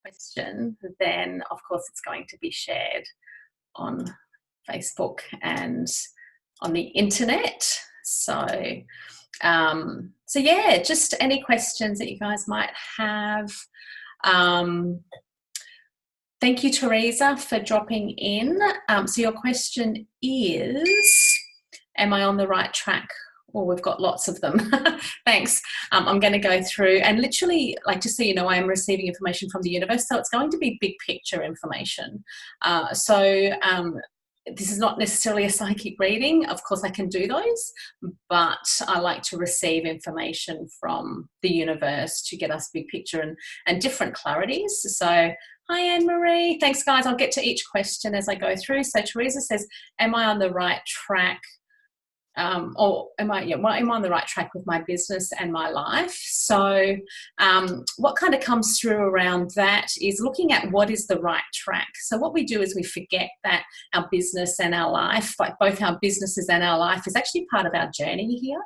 question, then of course it's going to be shared on Facebook and on the internet. So yeah, just any questions that you guys might have. Thank you, Teresa, for dropping in. So your question is, am I on the right track? Well, we've got lots of them. Thanks. I'm going to go through and literally, like, just so you know, I am receiving information from the universe, so it's going to be big picture information. This is not necessarily a psychic reading. Of course, I can do those, but I like to receive information from the universe to get us big picture and different clarities. So, hi, Anne-Marie. Thanks, guys. I'll get to each question as I go through. So Teresa says, am I on the right track? Am I on the right track with my business and my life? So what kind of comes through around that is looking at what is the right track. So what we do is we forget that our business and our life, like both our businesses and our life, is actually part of our journey here.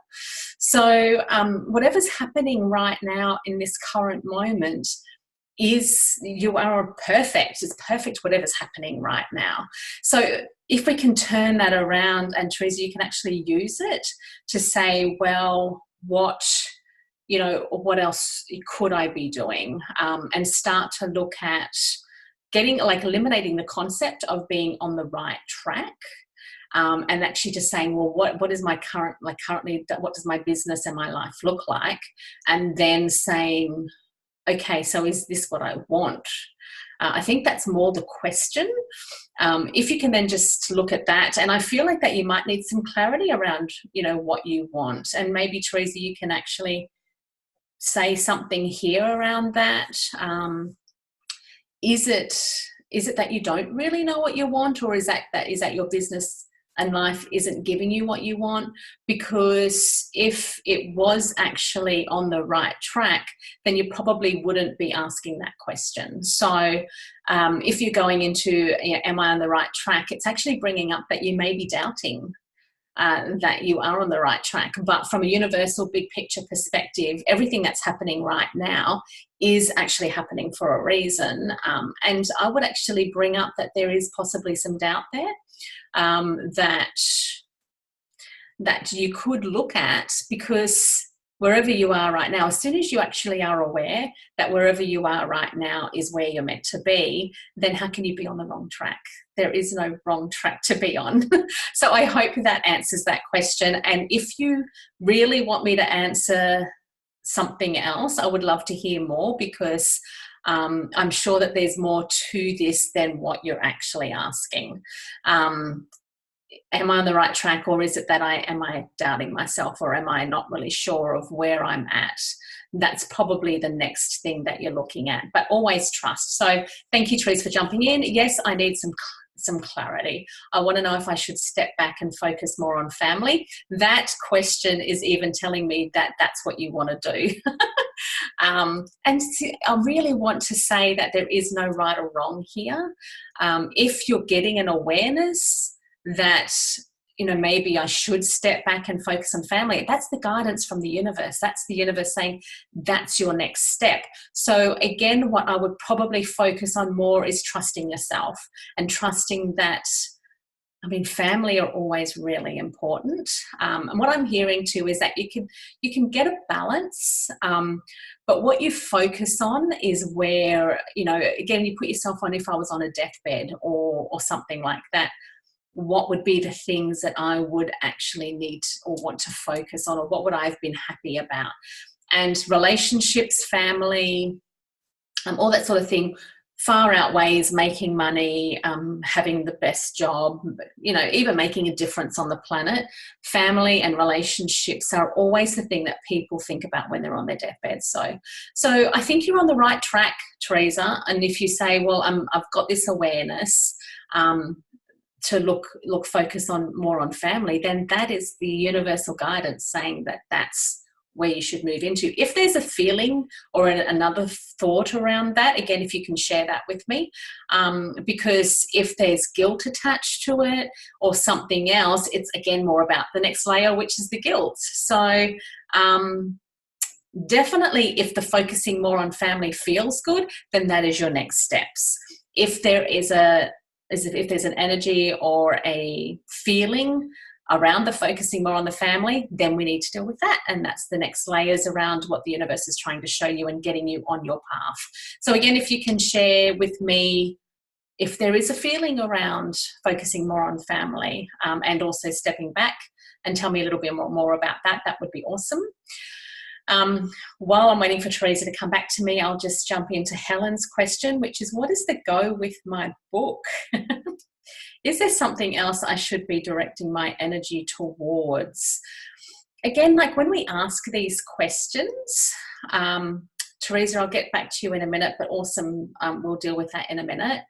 So whatever's happening right now in this current moment you are perfect. It's perfect whatever's happening right now. So if we can turn that around, and Teresa, you can actually use it to say, well, what else could I be doing? And start to look at eliminating the concept of being on the right track. And actually just saying, well, what is currently, what does my business and my life look like? And then saying, okay, so is this what I want? I think that's more the question. If you can then just look at that, and I feel like that you might need some clarity around, what you want. And maybe, Teresa, you can actually say something here around that. Is it that you don't really know what you want, or is that your business and life isn't giving you what you want? Because if it was actually on the right track, then you probably wouldn't be asking that question. So if you're going into, am I on the right track? It's actually bringing up that you may be doubting that you are on the right track. But from a universal big picture perspective, everything that's happening right now is actually happening for a reason. And I would actually bring up that there is possibly some doubt there. That you could look at, because wherever you are right now, as soon as you actually are aware that wherever you are right now is where you're meant to be, then how can you be on the wrong track? There is no wrong track to be on. So I hope that answers that question. And if you really want me to answer something else, I would love to hear more, because I'm sure that there's more to this than what you're actually asking. Am I on the right track, or is it that am I doubting myself, or am I not really sure of where I'm at? That's probably the next thing that you're looking at, but always trust. So thank you, Teresa, for jumping in. Yes, I need some clarity. I want to know if I should step back and focus more on family. That question is even telling me that that's what you want to do. And I really want to say that there is no right or wrong here. If you're getting an awareness that, maybe I should step back and focus on family, that's the guidance from the universe. That's the universe saying that's your next step. So again, what I would probably focus on more is trusting yourself and trusting that, family are always really important. And what I'm hearing too is that you can get a balance, but what you focus on is where, again, you put yourself on, if I was on a deathbed or something like that, what would be the things that I would actually need or want to focus on, or what would I have been happy about? And relationships, family, all that sort of thing far outweighs making money, having the best job, even making a difference on the planet. Family and relationships are always the thing that people think about when they're on their deathbed. So I think you're on the right track, Teresa. And if you say, well, I've got this awareness, to focus on more on family, then that is the universal guidance saying that that's where you should move into. If there's a feeling or another thought around that, again, if you can share that with me, because if there's guilt attached to it or something else, it's again more about the next layer, which is the guilt. So Definitely, if the focusing more on family feels good, then that is your next steps. If there is if there's an energy or a feeling around the focusing more on the family, then we need to deal with that. And that's the next layers around what the universe is trying to show you and getting you on your path. So again, if you can share with me if there is a feeling around focusing more on family, and also stepping back, and tell me a little bit more about that, that would be awesome. While I'm waiting for Teresa to come back to me, I'll just jump into Helen's question, which is, what is the go with my book? Is there something else I should be directing my energy towards? Again, like when we ask these questions, Teresa, I'll get back to you in a minute, but awesome, we'll deal with that in a minute.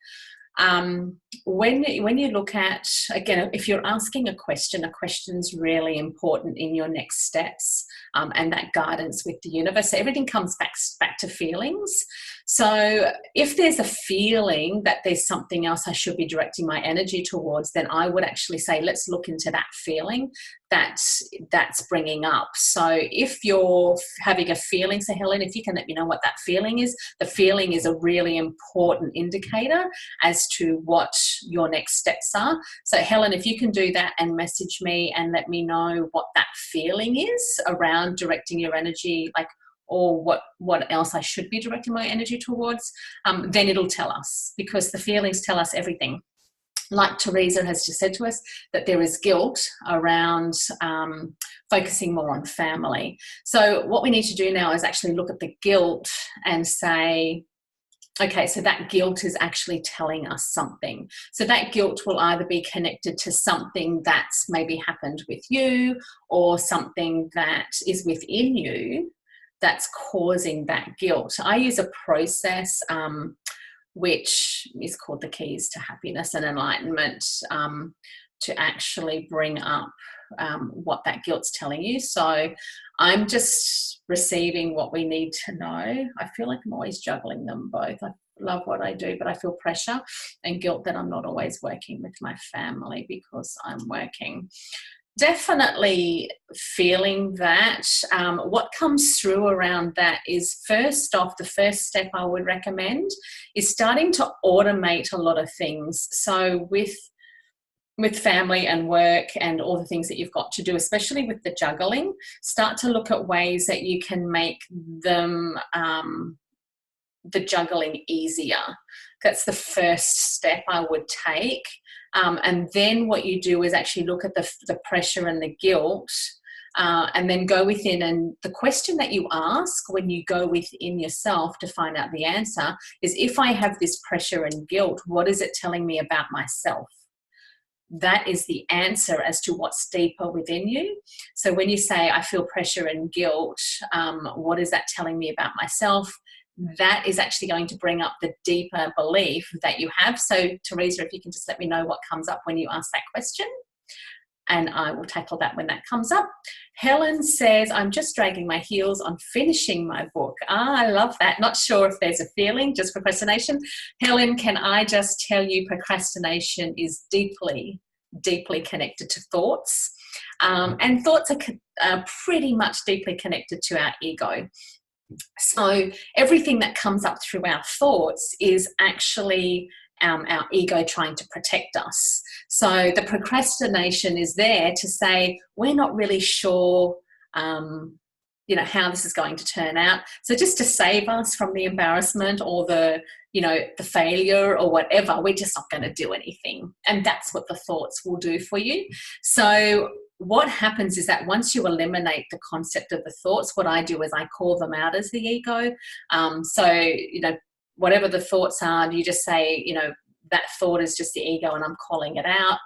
When you look at, again, if you're asking a question's really important in your next steps, and that guidance with the universe. So everything comes back to feelings. So if there's a feeling that there's something else I should be directing my energy towards, then I would actually say, let's look into that feeling that's bringing up. So if you're having a feeling, so Helen, if you can let me know what that feeling is, the feeling is a really important indicator as to what your next steps are. So Helen, if you can do that and message me and let me know what that feeling is around directing your energy, like, or what else I should be directing my energy towards, then it'll tell us, because the feelings tell us everything. Like Teresa has just said to us, that there is guilt around focusing more on family. So what we need to do now is actually look at the guilt and say, okay, so that guilt is actually telling us something. So that guilt will either be connected to something that's maybe happened with you, or something that is within you that's causing that guilt. I use a process which is called the Keys to Happiness and Enlightenment, to actually bring up what that guilt's telling you. So I'm just receiving what we need to know. I feel like I'm always juggling them both. I love what I do, but I feel pressure and guilt that I'm not always working with my family because I'm working. Definitely feeling that. What comes through around that is, first off, the first step I would recommend is starting to automate a lot of things. So with family and work and all the things that you've got to do, especially with the juggling, start to look at ways that you can make them the juggling easier. That's the first step I would take. And then what you do is actually look at the pressure and the guilt, and then go within. And the question that you ask when you go within yourself to find out the answer is, if I have this pressure and guilt, what is it telling me about myself? That is the answer as to what's deeper within you. So when you say, I feel pressure and guilt, what is that telling me about myself? That is actually going to bring up the deeper belief that you have. So Teresa, if you can just let me know what comes up when you ask that question, and I will tackle that when that comes up. Helen says, I'm just dragging my heels on finishing my book. I love that. Not sure if there's a feeling, just procrastination. Helen, can I just tell you, procrastination is deeply, deeply connected to thoughts. And thoughts are pretty much deeply connected to our ego. So everything that comes up through our thoughts is actually our ego trying to protect us. So the procrastination is there to say, we're not really sure, how this is going to turn out. So just to save us from the embarrassment or the failure or whatever, we're just not going to do anything. And that's what the thoughts will do for you. So what happens is that once you eliminate the concept of the thoughts, what I do is I call them out as the ego. Whatever the thoughts are, you just say, that thought is just the ego and I'm calling it out.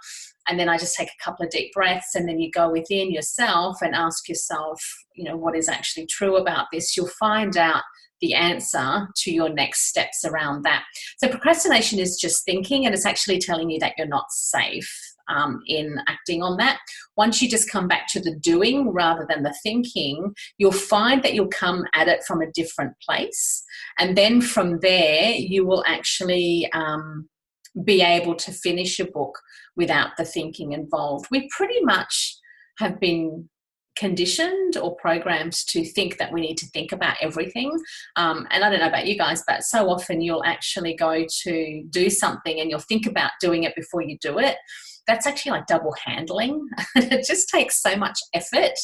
And then I just take a couple of deep breaths, and then you go within yourself and ask yourself, what is actually true about this? You'll find out the answer to your next steps around that. So procrastination is just thinking, and it's actually telling you that you're not safe in acting on that. Once you just come back to the doing rather than the thinking, you'll find that you'll come at it from a different place. And then from there, you will actually be able to finish your book without the thinking involved. We pretty much have been conditioned or programmed to think that we need to think about everything. And I don't know about you guys, but so often you'll actually go to do something and you'll think about doing it before you do it. That's actually like double handling. It just takes so much effort.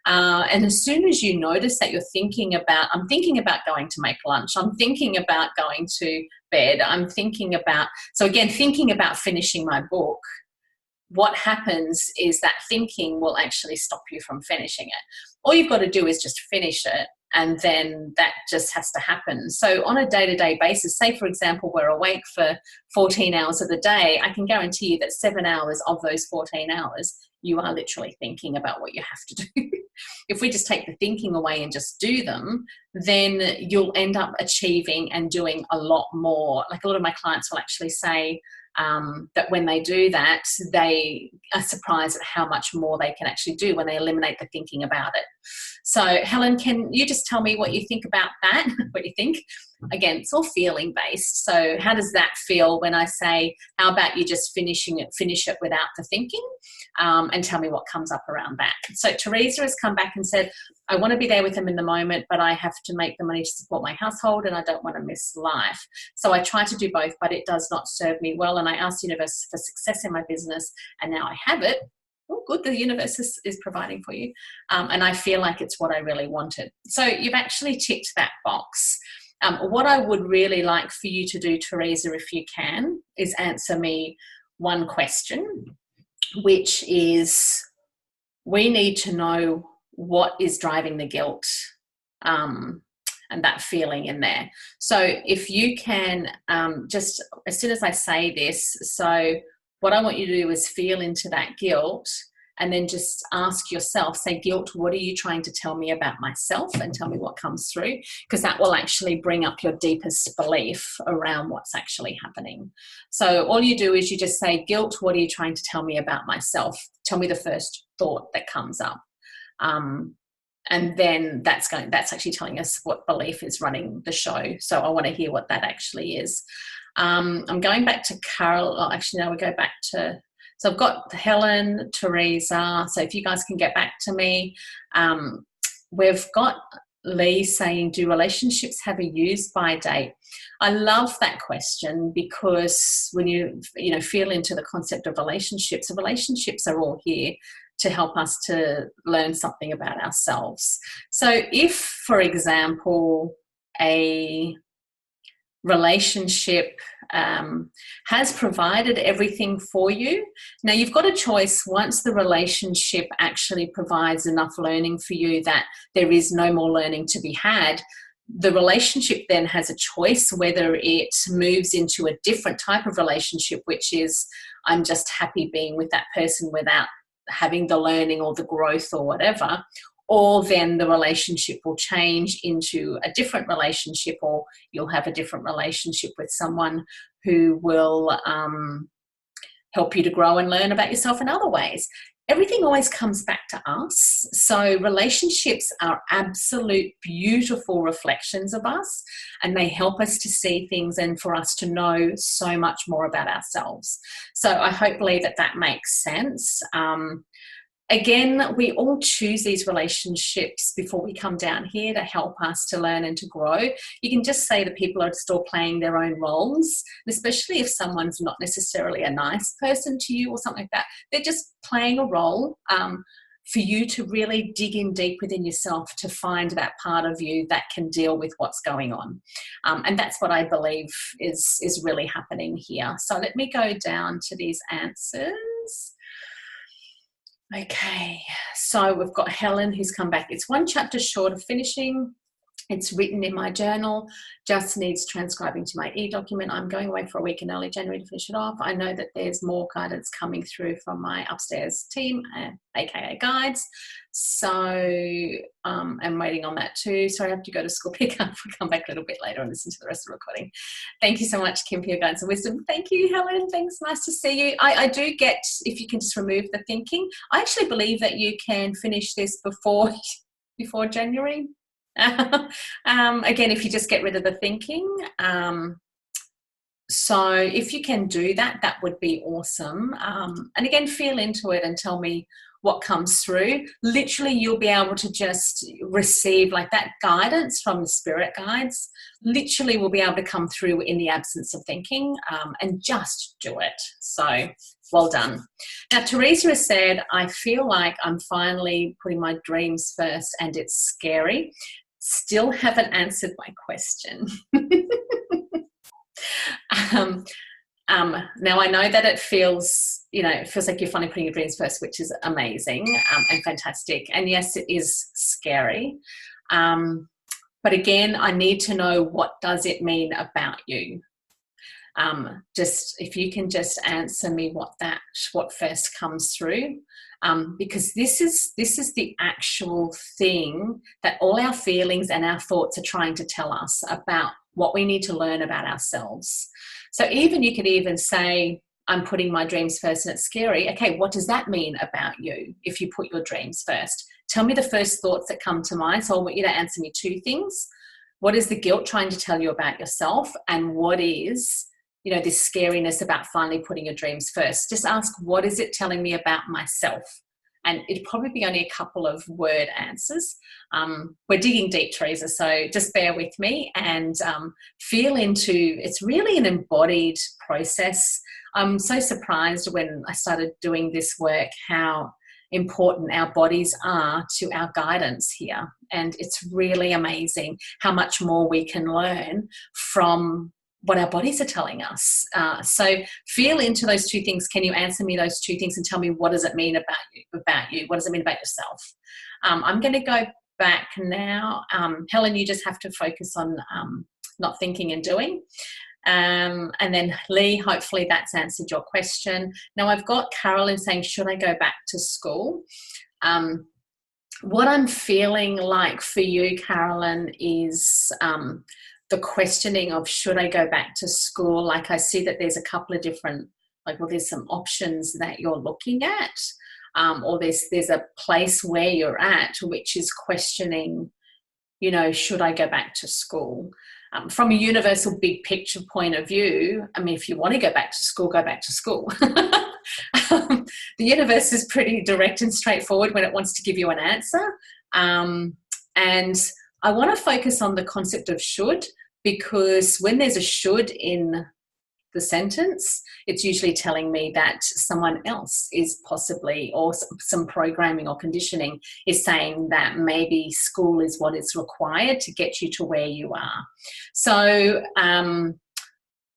And as soon as you notice that you're thinking about, I'm thinking about going to make lunch, I'm thinking about going to bed, I'm thinking about, so again, thinking about finishing my book, what happens is that thinking will actually stop you from finishing it. All you've got to do is just finish it, and then that just has to happen. So on a day-to-day basis, say for example we're awake for 14 hours of the day, I can guarantee you that 7 hours of those 14 hours you are literally thinking about what you have to do. If we just take the thinking away and just do them, then you'll end up achieving and doing a lot more. Like a lot of my clients will actually say that when they do that, they are surprised at how much more they can actually do when they eliminate the thinking about it. So Helen, can you just tell me what you think about that? What you think? Again, it's all feeling based. So how does that feel when I say, how about you just finish it without the thinking? And tell me what comes up around that. So Teresa has come back and said, I want to be there with them in the moment, but I have to make the money to support my household and I don't want to miss life. So I try to do both, but it does not serve me well. And I asked the universe for success in my business, and now I have it. Oh, good, the universe is providing for you. And I feel like it's what I really wanted. So you've actually ticked that box. What I would really like for you to do, Teresa, if you can, is answer me one question, which is, we need to know what is driving the guilt and that feeling in there. So if you can, just as soon as I say this, so what I want you to do is feel into that guilt and then just ask yourself, say, guilt, what are you trying to tell me about myself? And tell me what comes through, because that will actually bring up your deepest belief around what's actually happening. So all you do is you just say, guilt, what are you trying to tell me about myself? Tell me the first thought that comes up. And then that's actually telling us what belief is running the show. So I want to hear what that actually is. I'm going back to Carol. Oh, actually, now we go back to, so I've got Helen, Teresa. So if you guys can get back to me. We've got Lee saying, do relationships have a use by date? I love that question, because when you feel into the concept of relationships, the relationships are all here to help us to learn something about ourselves. So if, for example, a relationship has provided everything for you, now you've got a choice. Once the relationship actually provides enough learning for you that there is no more learning to be had, the relationship then has a choice whether it moves into a different type of relationship, which is, I'm just happy being with that person without having the learning or the growth or whatever, or then the relationship will change into a different relationship, or you'll have a different relationship with someone who will help you to grow and learn about yourself in other ways. Everything always comes back to us. So relationships are absolute beautiful reflections of us, and they help us to see things and for us to know so much more about ourselves. So I hope, Lee, that makes sense. Again, we all choose these relationships before we come down here to help us to learn and to grow. You can just say that people are still playing their own roles, especially if someone's not necessarily a nice person to you or something like that. They're just playing a role for you to really dig in deep within yourself to find that part of you that can deal with what's going on. And that's what I believe is really happening here. So let me go down to these answers. Okay, so we've got Helen who's come back. It's one chapter short of finishing. It's written in my journal, just needs transcribing to my e-document. I'm going away for a week in early January to finish it off. I know that there's more guidance coming through from my upstairs team, aka guides. So I'm waiting on that too. Sorry, I have to go to school pick up. I'll come back a little bit later and listen to the rest of the recording. Thank you so much, Kim, for your guidance and wisdom. Thank you, Helen. Thanks. Nice to see you. I do get, if you can just remove the thinking. I actually believe that you can finish this before January. Again, if you just get rid of the thinking. So if you can do that, that would be awesome. And again, feel into it and tell me what comes through. Literally, you'll be able to just receive like that guidance from the spirit guides. Literally will be able to come through in the absence of thinking, and just do it. So well done. Now, Teresa has said, I feel like I'm finally putting my dreams first and it's scary. Still haven't answered my question. Now I know that it feels like you're finally putting your dreams first, which is amazing, and fantastic. And yes, it is scary. But again, I need to know, what does it mean about you? Just if you can just answer me what first comes through. Because this is the actual thing that all our feelings and our thoughts are trying to tell us about what we need to learn about ourselves. So you could even say, I'm putting my dreams first and it's scary. Okay, what does that mean about you if you put your dreams first? Tell me the first thoughts that come to mind. So I want you to answer me two things. What is the guilt trying to tell you about yourself? And what is, this scariness about finally putting your dreams first? Just ask, what is it telling me about myself? And it'd probably be only a couple of word answers. We're digging deep, Teresa, so just bear with me and feel into, it's really an embodied process. I'm so surprised when I started doing this work how important our bodies are to our guidance here. And it's really amazing how much more we can learn from what our bodies are telling us. So feel into those two things. Can you answer me those two things and tell me, what does it mean about you? What does it mean about yourself? I'm going to go back now. Helen, you just have to focus on not thinking and doing. And then Lee, hopefully that's answered your question. Now I've got Carolyn saying, should I go back to school? What I'm feeling like for you, Carolyn, is the questioning of, should I go back to school? Like, I see that there's a couple of different, there's some options that you're looking at, or there's a place where you're at which is questioning, should I go back to school? From a universal big picture point of view, I mean, if you want to go back to school, go back to school. The universe is pretty direct and straightforward when it wants to give you an answer. And I want to focus on the concept of should, because when there's a should in the sentence, it's usually telling me that someone else is possibly, or some programming or conditioning is saying that maybe school is what is required to get you to where you are. So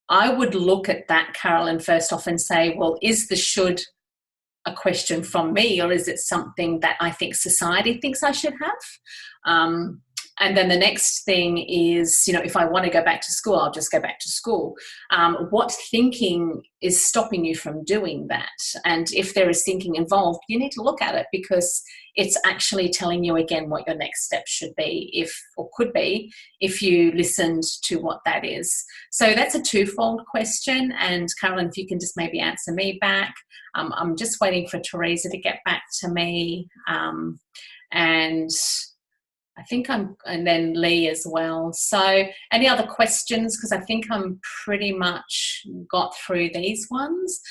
I would look at that, Carolyn, first off and say, well, is the should a question from me, or is it something that I think society thinks I should have? And then the next thing is, if I want to go back to school, I'll just go back to school. What thinking is stopping you from doing that? And if there is thinking involved, you need to look at it, because it's actually telling you again what your next step should be, could be, if you listened to what that is. So that's a twofold question. And Carolyn, if you can just maybe answer me back. I'm just waiting for Teresa to get back to me. And I think and then Lee as well. So any other questions? Because I think I'm pretty much got through these ones.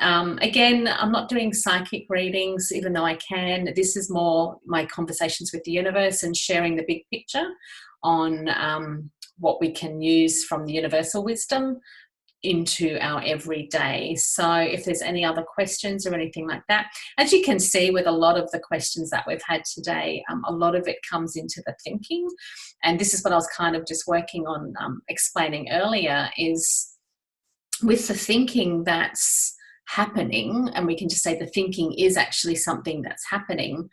Again, I'm not doing psychic readings, even though I can. This is more my conversations with the universe and sharing the big picture on what we can use from the universal wisdom into our everyday. So if there's any other questions or anything like that, as you can see with a lot of the questions that we've had today, a lot of it comes into the thinking. And this is what I was kind of just working on explaining earlier, is with the thinking that's happening, and we can just say the thinking is actually something that's happening.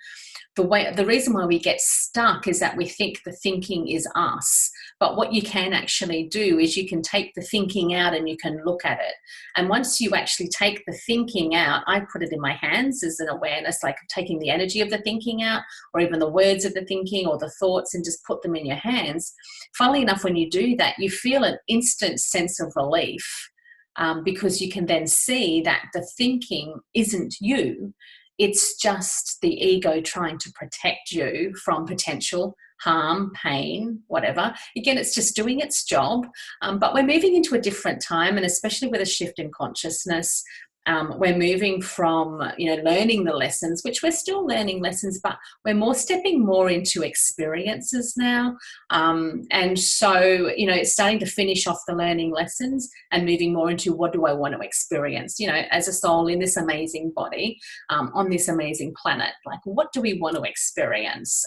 The reason why we get stuck is that we think the thinking is us. But what you can actually do is you can take the thinking out and you can look at it. And once you actually take the thinking out, I put it in my hands as an awareness, like taking the energy of the thinking out, or even the words of the thinking or the thoughts, and just put them in your hands. Funnily enough, when you do that, you feel an instant sense of relief, because you can then see that the thinking isn't you. it's just the ego trying to protect you from potential harm, pain, whatever. Again, it's just doing its job. But we're moving into a different time, and especially with a shift in consciousness, we're moving from, learning the lessons, which we're still learning lessons, but we're stepping more into experiences now. And so, it's starting to finish off the learning lessons and moving more into what do I want to experience, as a soul in this amazing body, on this amazing planet. Like, what do we want to experience?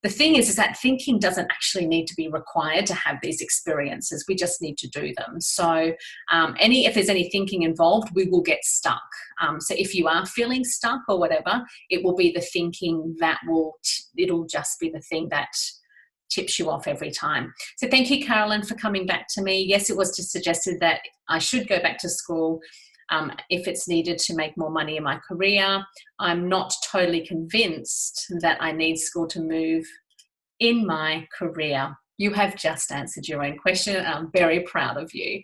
The thing is that thinking doesn't actually need to be required to have these experiences. We just need to do them. So if there's any thinking involved, we will get stuck. So if you are feeling stuck or whatever, it will be the thinking it'll just be the thing that tips you off every time. So thank you, Carolyn, for coming back to me. Yes, it was just suggested that I should go back to school if it's needed to make more money in my career. I'm not totally convinced that I need school to move in my career. You have just answered your own question. I'm very proud of you.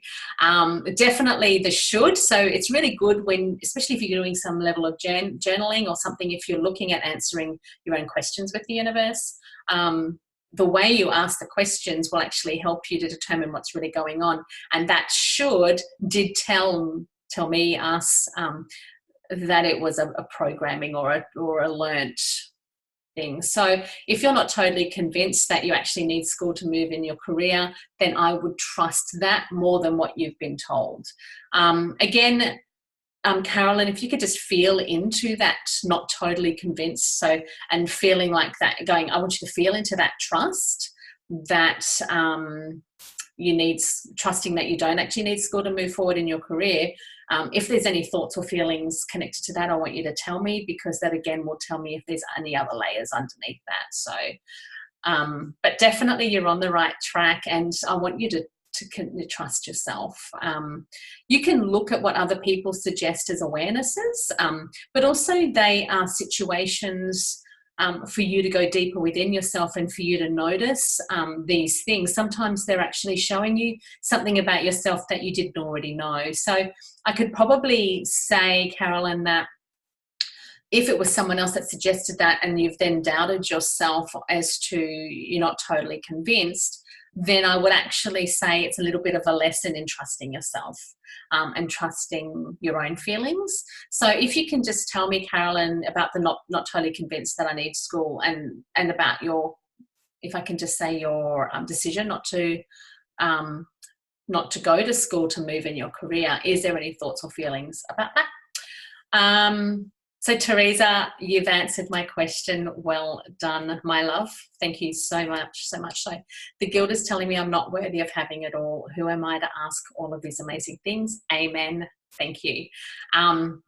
Definitely the should. So it's really good especially if you're doing some level of journaling or something, if you're looking at answering your own questions with the universe. The way you ask the questions will actually help you to determine what's really going on. And that did tell us that it was a programming or a learnt thing. So if you're not totally convinced that you actually need school to move in your career, then I would trust that more than what you've been told. Carolyn, if you could just feel into that, not totally convinced, and feeling like that, I want you to feel into that trust that trusting that you don't actually need school to move forward in your career. If there's any thoughts or feelings connected to that, I want you to tell me, because that again will tell me if there's any other layers underneath that. So, but definitely you're on the right track, and I want you to trust yourself. You can look at what other people suggest as awarenesses, but also they are situations for you to go deeper within yourself and for you to notice these things. Sometimes they're actually showing you something about yourself that you didn't already know. So I could probably say, Carolyn, that if it was someone else that suggested that and you've then doubted yourself as to you're not totally convinced, then I would actually say it's a little bit of a lesson in trusting yourself and trusting your own feelings. So if you can just tell me, Carolyn, about the not totally convinced that I need school, and about if I can just say your decision not to go to school to move in your career, is there any thoughts or feelings about that? So Teresa, you've answered my question. Well done, my love. Thank you so much, so much so. The guild is telling me I'm not worthy of having it all. Who am I to ask all of these amazing things? Amen. Thank you.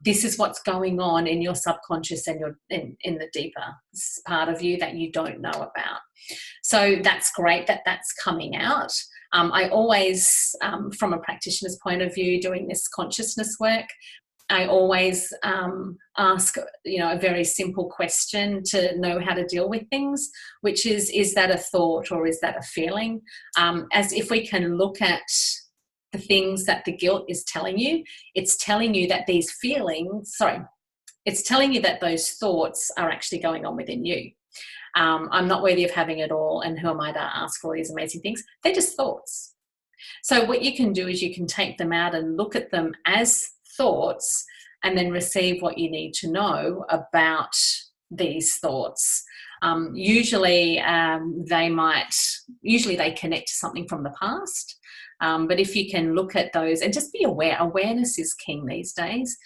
This is what's going on in your subconscious and in the deeper part of you that you don't know about. So that's great that that's coming out. I always, from a practitioner's point of view, doing this consciousness work, I always ask, a very simple question to know how to deal with things, which is that a thought or is that a feeling? As if we can look at the things that the guilt is telling you, it's telling you that it's telling you that those thoughts are actually going on within you. I'm not worthy of having it all, and who am I to ask for all these amazing things? They're just thoughts. So what you can do is you can take them out and look at them as thoughts, and then receive what you need to know about these thoughts. Usually they connect to something from the past, but if you can look at those and just be aware, awareness is king these days.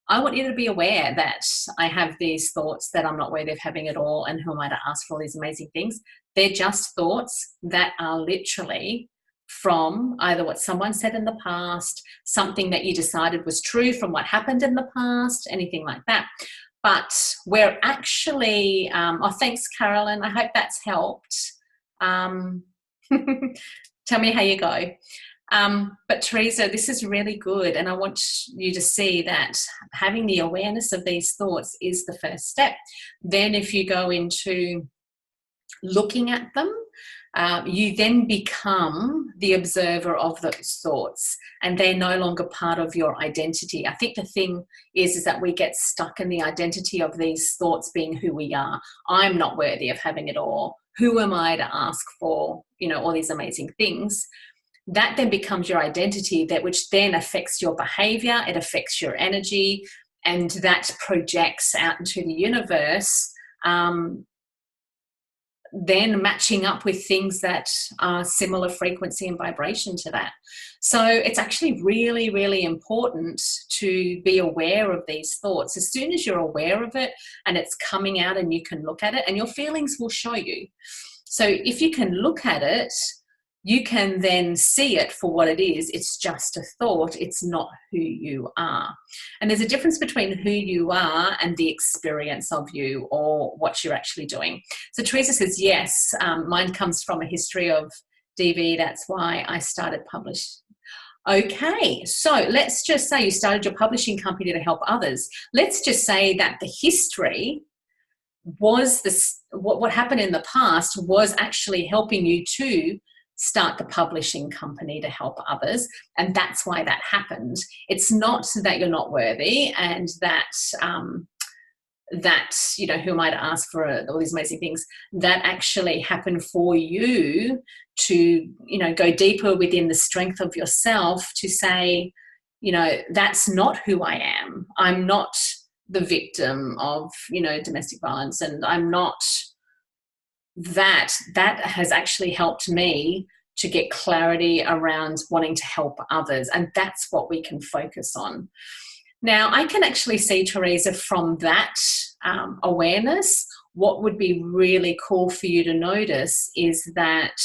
I want you to be aware that I have these thoughts that I'm not worthy of having it all, and who am I to ask for all these amazing things? They're just thoughts that are literally from either what someone said in the past, something that you decided was true from what happened in the past, anything like that. But we're actually, thanks, Carolyn. I hope that's helped. Tell me how you go. But Teresa, this is really good. And I want you to see that having the awareness of these thoughts is the first step. Then if you go into looking at them, you then become the observer of those thoughts, and they're no longer part of your identity. I think the thing is that we get stuck in the identity of these thoughts being who we are. I'm not worthy of having it all. Who am I to ask for, all these amazing things? That then becomes your identity, that which then affects your behavior, it affects your energy, and that projects out into the universe, then matching up with things that are similar frequency and vibration to that. So it's actually really, really important to be aware of these thoughts. As soon as you're aware of it and it's coming out and you can look at it, and your feelings will show you. So if you can look at it, you can then see it for what it is. It's just a thought. It's not who you are. And there's a difference between who you are and the experience of you, or what you're actually doing. So Teresa says, yes, mine comes from a history of DV. That's why I started publishing. Okay, so let's just say you started your publishing company to help others. Let's just say that the history was this, what happened in the past was actually helping you to start the publishing company to help others, and that's why that happened. It's not that you're not worthy, and that who am I to ask for all these amazing things. That actually happened for you to go deeper within the strength of yourself to say, that's not who I am. I'm not the victim of domestic violence, and I'm not that has actually helped me to get clarity around wanting to help others. And that's what we can focus on. Now, I can actually see, Teresa, from that awareness, what would be really cool for you to notice is that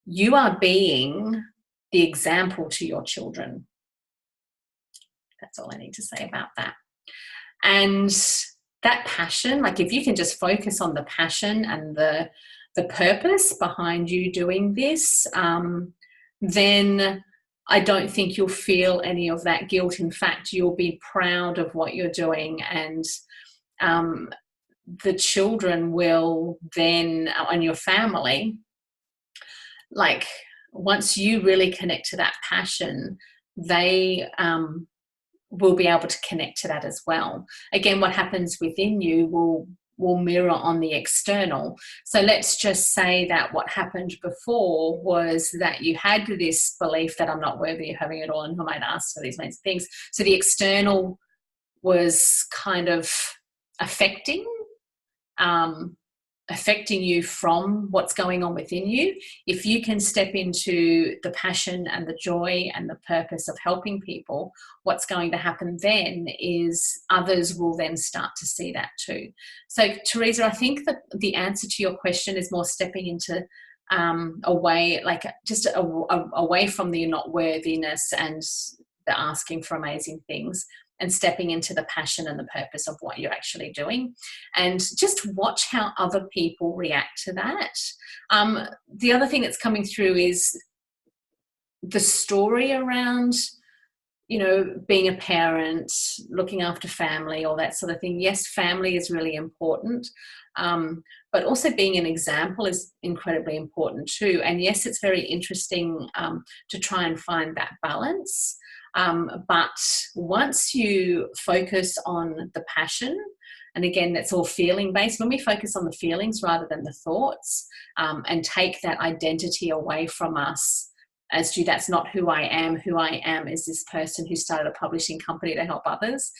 you are being the example to your children. That's all I need to say about that. And that passion, like if you can just focus on the passion and the purpose behind you doing this, then I don't think you'll feel any of that guilt. In fact, you'll be proud of what you're doing, and the children will then, and your family, like once you really connect to that passion, they will be able to connect to that as well. Again, what happens within you will mirror on the external. So let's just say that what happened before was that you had this belief that I'm not worthy of having it all, and who might ask for these amazing things. So the external was kind of affecting you from what's going on within you. If you can step into the passion and the joy and the purpose of helping people, what's going to happen then is others will then start to see that too. So Teresa, I think that the answer to your question is more stepping into away from the not worthiness and the asking for amazing things, and stepping into the passion and the purpose of what you're actually doing, and just watch how other people react to that. The other thing that's coming through is the story around, being a parent, looking after family, all that sort of thing. Yes, family is really important, but also being an example is incredibly important too. And yes, it's very interesting to try and find that balance. But once you focus on the passion, and again, that's all feeling based, when we focus on the feelings rather than the thoughts, and take that identity away from us as to that's not who I am is this person who started a publishing company to help others.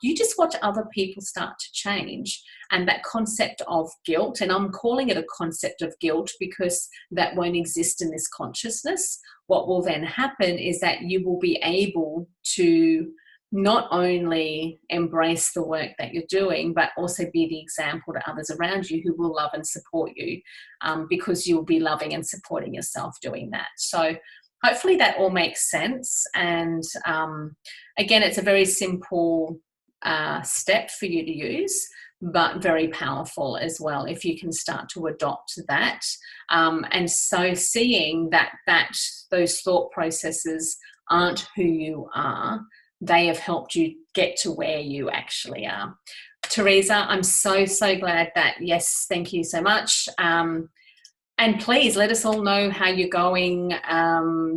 You just watch other people start to change, and that concept of guilt, and I'm calling it a concept of guilt because that won't exist in this consciousness. What will then happen is that you will be able to not only embrace the work that you're doing, but also be the example to others around you who will love and support you, because you'll be loving and supporting yourself doing that. So hopefully that all makes sense. And again, it's a very simple step for you to use, but very powerful as well if you can start to adopt that. And so seeing that those thought processes aren't who you are, they have helped you get to where you actually are. Teresa, I'm so glad that, yes, thank you so much. And please let us all know how you're going.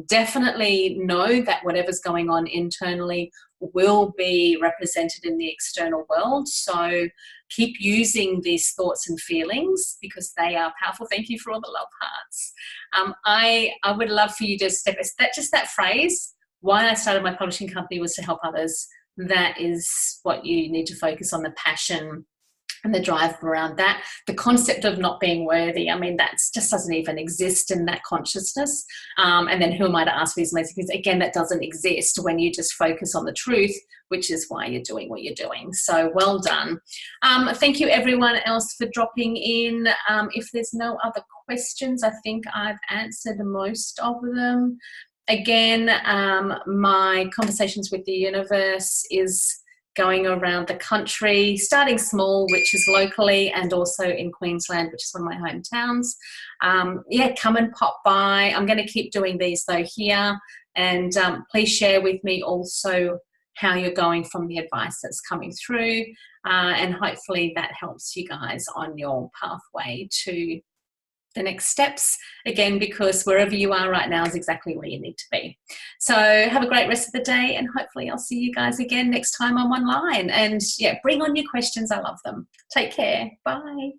Definitely know that whatever's going on internally will be represented in the external world. So keep using these thoughts and feelings because they are powerful. Thank you for all the love hearts. I would love for you to step that phrase, why I started my publishing company was to help others. That is what you need to focus on, the passion and the drive around that. The concept of not being worthy, I mean, that just doesn't even exist in that consciousness. And then who am I to ask for these amazing things? Again, that doesn't exist when you just focus on the truth, which is why you're doing what you're doing. So well done. Thank you everyone else for dropping in. If there's no other questions, I think I've answered most of them. Again, my Conversations with the Universe is going around the country, starting small, which is locally, and also in Queensland, which is one of my hometowns. Yeah, come and pop by. I'm going to keep doing these though here, and please share with me also how you're going from the advice that's coming through, and hopefully that helps you guys on your pathway to the next steps, again, because wherever you are right now is exactly where you need to be. So have a great rest of the day, and hopefully I'll see you guys again next time I'm online. And yeah, bring on your questions. I love them. Take care. Bye.